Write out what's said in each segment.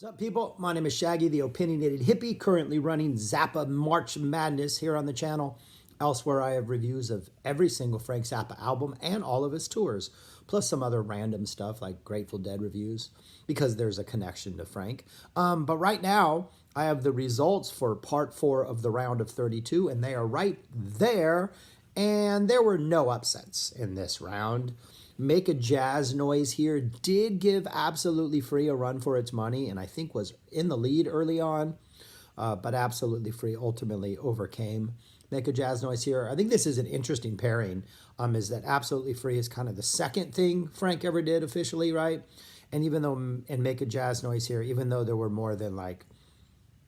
What's up, people? My name is Shaggy, the opinionated hippie, currently running Zappa March Madness here on the channel. Elsewhere, I have reviews of every single Frank Zappa album and all of his tours, plus some other random stuff like Grateful Dead reviews, because there's a connection to Frank. But right now, I have the results for part 4 of the round of 32, and they are right there. And there were no upsets in this round. Make a Jazz Noise here did give Absolutely Free a run for its money, and I think was in the lead early on, but Absolutely Free ultimately overcame Make a Jazz Noise here. I think this is an interesting pairing, is that Absolutely Free is kind of the second thing Frank ever did officially, right? And even though, and Make a Jazz Noise here, even though there were more than like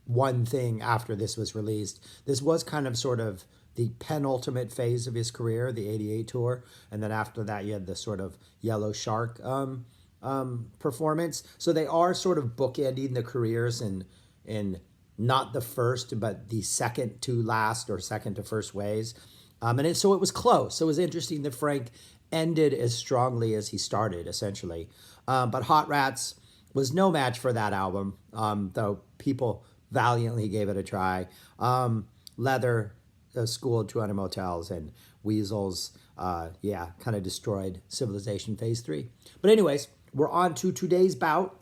one thing after this was released, this was kind of sort of the penultimate phase of his career, the '88 tour, and then after that you had the sort of Yellow Shark performance. So they are sort of bookending the careers in not the first, but the second to last or second to first ways. So it was close. So it was interesting that Frank ended as strongly as he started, essentially. But Hot Rats was no match for that album, though people valiantly gave it a try. Leather, School, 200 Motels, and Weasels, kind of destroyed Civilization Phase 3. But anyways, we're on to today's bout,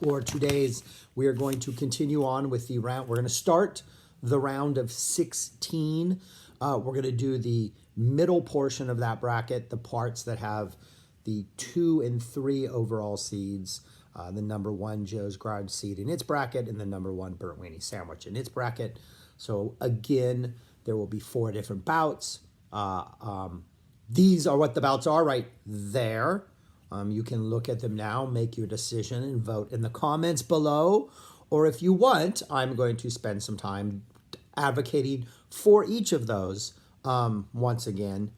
we are going to continue on with the round. We're going to start the round of 16. We're going to do the middle portion of that bracket, the parts that have the 2 and 3 overall seeds, the number 1 Joe's Garage seed in its bracket, and the number 1 Burnt Weenie Sandwich in its bracket. So again, there will be 4 different bouts. These are what the bouts are right there. You can look at them now, make your decision, and vote in the comments below. Or if you want, I'm going to spend some time advocating for each of those once again.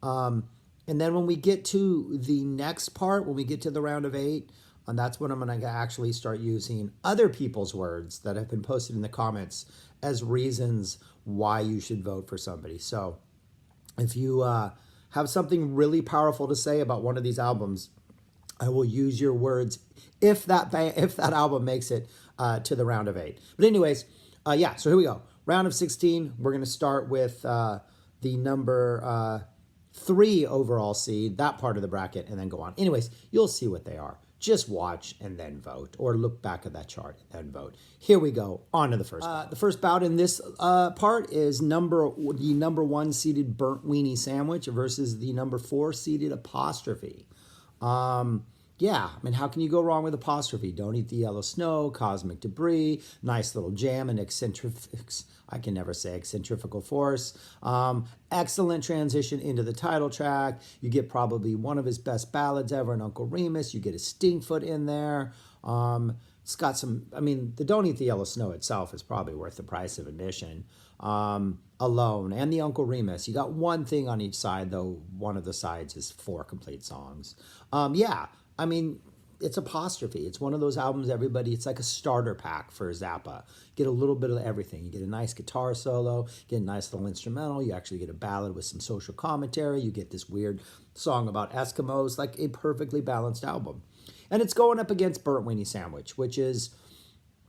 And then when we get to the next part, when we get to the round of 8, and that's when I'm going to actually start using other people's words that have been posted in the comments as reasons why you should vote for somebody. So if you have something really powerful to say about one of these albums, I will use your words if that album makes it to the round of 8. But anyways, so here we go. Round of 16, we're going to start with the number 3 overall seed, that part of the bracket, and then go on. Anyways, you'll see what they are. Just watch and then vote, or look back at that chart and then vote. Here we go, on to the first bout. The first bout in this part is the number 1 seeded Burnt Weenie Sandwich versus the number 4 seeded Apostrophe. How can you go wrong with Apostrophe? Don't Eat the Yellow Snow, Cosmic Debris, nice little jam, and I can never say eccentrifugal force. Excellent transition into the title track. You get probably one of his best ballads ever in Uncle Remus. You get a Stinkfoot in there. It's got some, the Don't Eat the Yellow Snow itself is probably worth the price of admission alone. And the Uncle Remus. You got one thing on each side, though one of the sides is 4 complete songs. It's Apostrophe. It's one of those albums it's like a starter pack for Zappa. Get a little bit of everything. You get a nice guitar solo, get a nice little instrumental, you actually get a ballad with some social commentary, you get this weird song about Eskimos, like a perfectly balanced album. And it's going up against Burnt Weenie Sandwich, which is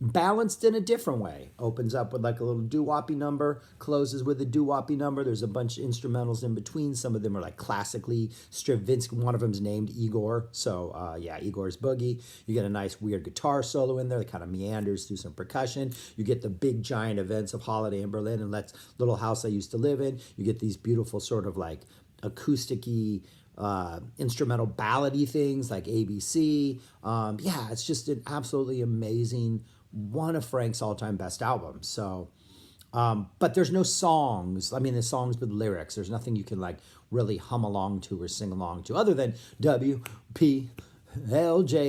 balanced in a different way. Opens up with like a little doo-woppy number, closes with a doo-woppy number. There's a bunch of instrumentals in between. Some of them are like classically Stravinsky. One of them's named Igor. So Igor's Boogie. You get a nice weird guitar solo in there that kind of meanders through some percussion. You get the big giant events of Holiday in Berlin and Let's Little House I Used to Live In. You get these beautiful sort of like acoustic-y instrumental ballady things like ABC. It's just an absolutely amazing one of Frank's all-time best albums. So, but there's no songs. There's songs with lyrics. There's nothing you can like really hum along to or sing along to other than WPLJ,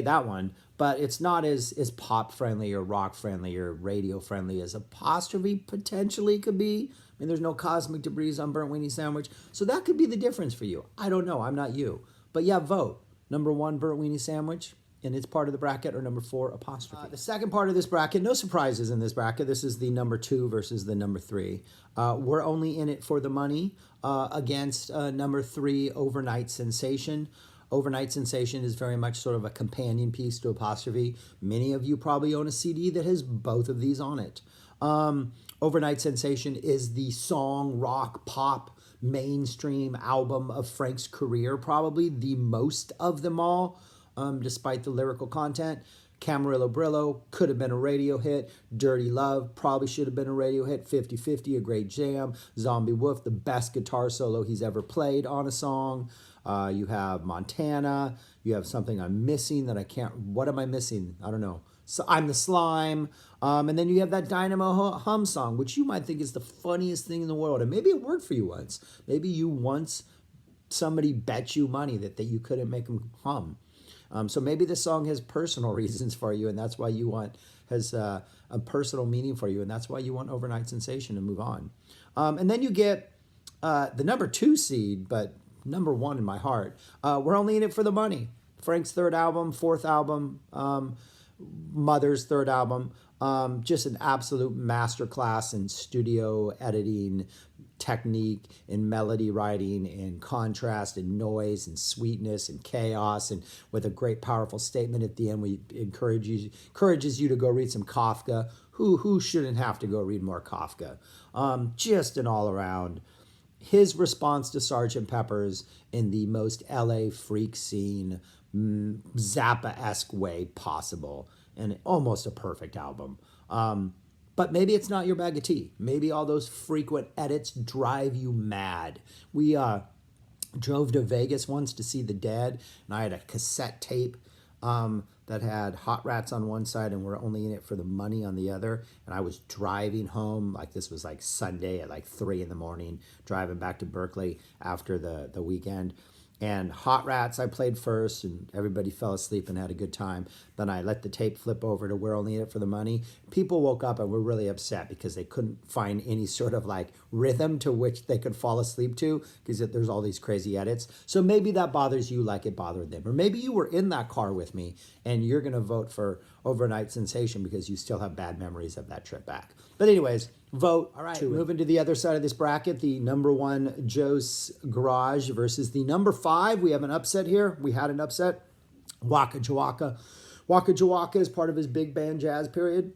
that one. But it's not as pop friendly or rock friendly or radio friendly as Apostrophe potentially could be. There's no Cosmic Debris on Burnt Weenie Sandwich. So that could be the difference for you. I don't know. I'm not you. But yeah, vote. Number 1, Burnt Weenie Sandwich, and it's part of the bracket, or number 4, Apostrophe. The second part of this bracket, no surprises in this bracket. This is the number 2 versus the number 3. We're only in it for the money against number 3, Overnight Sensation. Overnight Sensation is very much sort of a companion piece to Apostrophe. Many of you probably own a CD that has both of these on it. Overnight Sensation is the song, rock, pop, mainstream album of Frank's career, probably the most of them all, despite the lyrical content. Camarillo Brillo could have been a radio hit. Dirty Love probably should have been a radio hit. 50-50, a great jam. Zombie Wolf, the best guitar solo he's ever played on a song. You have Montana. You have something I'm missing that I can't... What am I missing? I don't know. So I'm the Slime. And then you have that Dynamo Hum song, which you might think is the funniest thing in the world. And maybe it worked for you once. Maybe you once... somebody bet you money that you couldn't make them hum. So maybe this song has personal reasons for you, and that's why you want, has a personal meaning for you, and that's why you want Overnight Sensation to move on. And then you get the number 2 seed, but number 1 in my heart. We're Only in It for the Money. Frank's third album, fourth album, Mother's third album. Just an absolute masterclass in studio editing, technique, in melody writing, in contrast, and noise, and sweetness, and chaos, and with a great powerful statement at the end. We encourages you to go read some Kafka. Who shouldn't have to go read more Kafka? Just an all around. His response to Sgt. Pepper's in the most LA freak scene, Zappa-esque way possible, and almost a perfect album. But maybe it's not your bag of tea. Maybe all those frequent edits drive you mad. We drove to Vegas once to see The Dead, and I had a cassette tape that had Hot Rats on one side and We're Only in It for the Money on the other. And I was driving home, like this was like Sunday at like 3 in the morning, driving back to Berkeley after the weekend. And Hot Rats I played first, and everybody fell asleep and had a good time. Then I let the tape flip over to We're Only in It for the Money. People woke up and were really upset because they couldn't find any sort of like rhythm to which they could fall asleep to, because there's all these crazy edits. So maybe that bothers you like it bothered them. Or maybe you were in that car with me and you're going to vote for Overnight Sensation because you still have bad memories of that trip back. But anyways, vote. All right, moving to the other side of this bracket, the number 1 Joe's Garage versus the number 5. We have an upset here. We had an upset. Waka Jawaka. Waka Jawaka is part of his big band jazz period.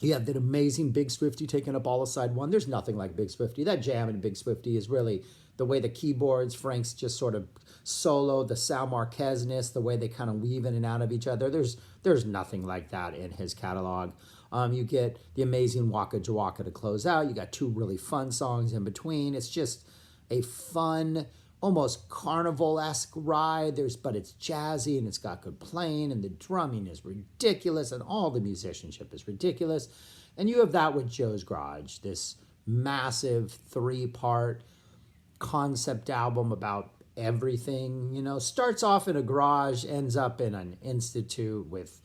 You have that amazing Big Swifty taking up all of side 1. There's nothing like Big Swifty. That jam in Big Swifty is really the way the keyboards, Frank's just sort of solo, the Sal Marquez-ness, the way they kind of weave in and out of each other. There's nothing like that in his catalog. You get the amazing Waka Jawaka to close out. You got 2 really fun songs in between. It's just a fun, almost carnival-esque ride. But it's jazzy and it's got good playing and the drumming is ridiculous and all the musicianship is ridiculous. And you have that with Joe's Garage, this massive 3-part concept album about everything. You know, starts off in a garage, ends up in an institute with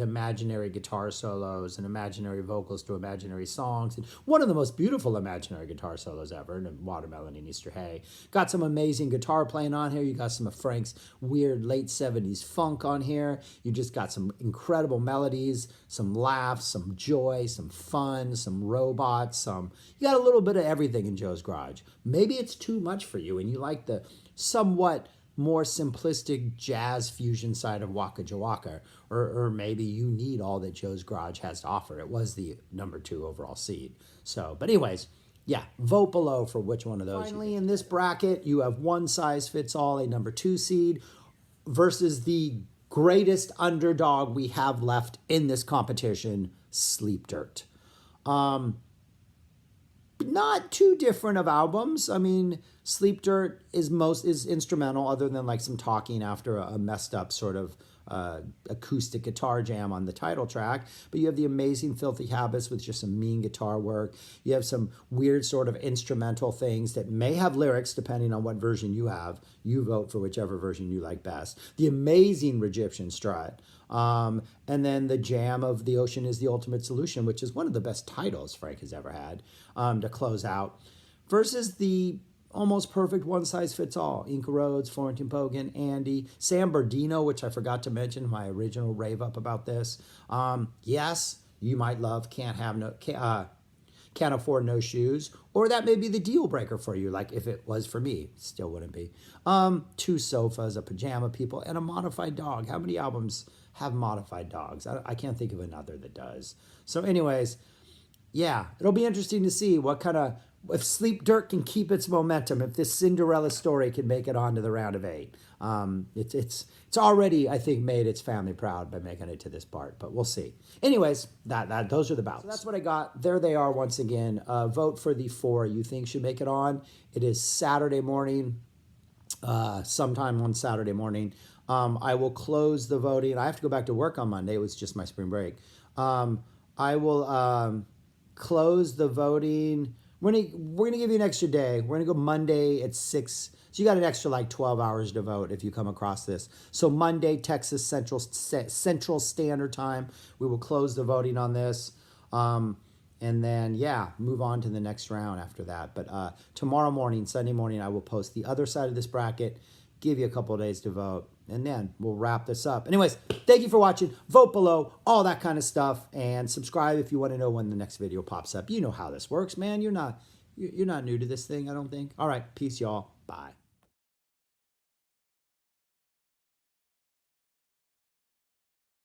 imaginary guitar solos and imaginary vocals to imaginary songs, and one of the most beautiful imaginary guitar solos ever in Watermelon and Easter Hay. Got some amazing guitar playing on here. You got some of Frank's weird late 70s funk on here. You just got some incredible melodies, some laughs, some joy, some fun, some robots, you got a little bit of everything in Joe's Garage. Maybe it's too much for you and you like the somewhat more simplistic jazz fusion side of Waka Jawaka, or maybe you need all that Joe's Garage has to offer. It was the number 2 overall seed. So, but anyways, yeah, vote below for which one of those. Finally, in this bracket, you have one size fits all, a number 2 seed versus the greatest underdog we have left in this competition, Sleep Dirt. Not too different of albums. I mean, Sleep Dirt is instrumental, other than like some talking after a messed up sort of acoustic guitar jam on the title track. But you have the amazing Filthy Habits with just some mean guitar work. You have some weird sort of instrumental things that may have lyrics depending on what version you have. You vote for whichever version you like best. The amazing Egyptian Strut. And then the jam of The Ocean is the Ultimate Solution, which is one of the best titles Frank has ever had to close out. Versus the almost perfect one-size-fits-all. Inca Rhodes, Florentine Pogan, Andy, Sam Bernardino, which I forgot to mention, my original rave up about this. Yes, you might love can't afford no shoes, or that may be the deal breaker for you. Like if it was for me, still wouldn't be. 2 sofas, a pajama people, and a modified dog. How many albums have modified dogs? I can't think of another that does. So anyways, yeah, it'll be interesting to see what kind of, if Sleep Dirt can keep its momentum, if this Cinderella story can make it onto the round of 8. It's already, I think, made its family proud by making it to this part, but we'll see. Anyways, those are the bouts. So that's what I got. There they are once again. Vote for the 4 you think should make it on. It is Saturday morning, sometime on Saturday morning. I will close the voting. I have to go back to work on Monday. It was just my spring break. I will close the voting. We're gonna give you an extra day. We're gonna go Monday at 6. So you got an extra like 12 hours to vote if you come across this. So Monday, Texas Central Standard Time, we will close the voting on this. And then, yeah, move on to the next round after that. But tomorrow morning, Sunday morning, I will post the other side of this bracket, give you a couple of days to vote, and then we'll wrap this up. Anyways, thank you for watching. Vote below, all that kind of stuff, and subscribe if you want to know when the next video pops up. You know how this works, man. You're not new to this thing, I don't think. All right, peace, y'all. Bye.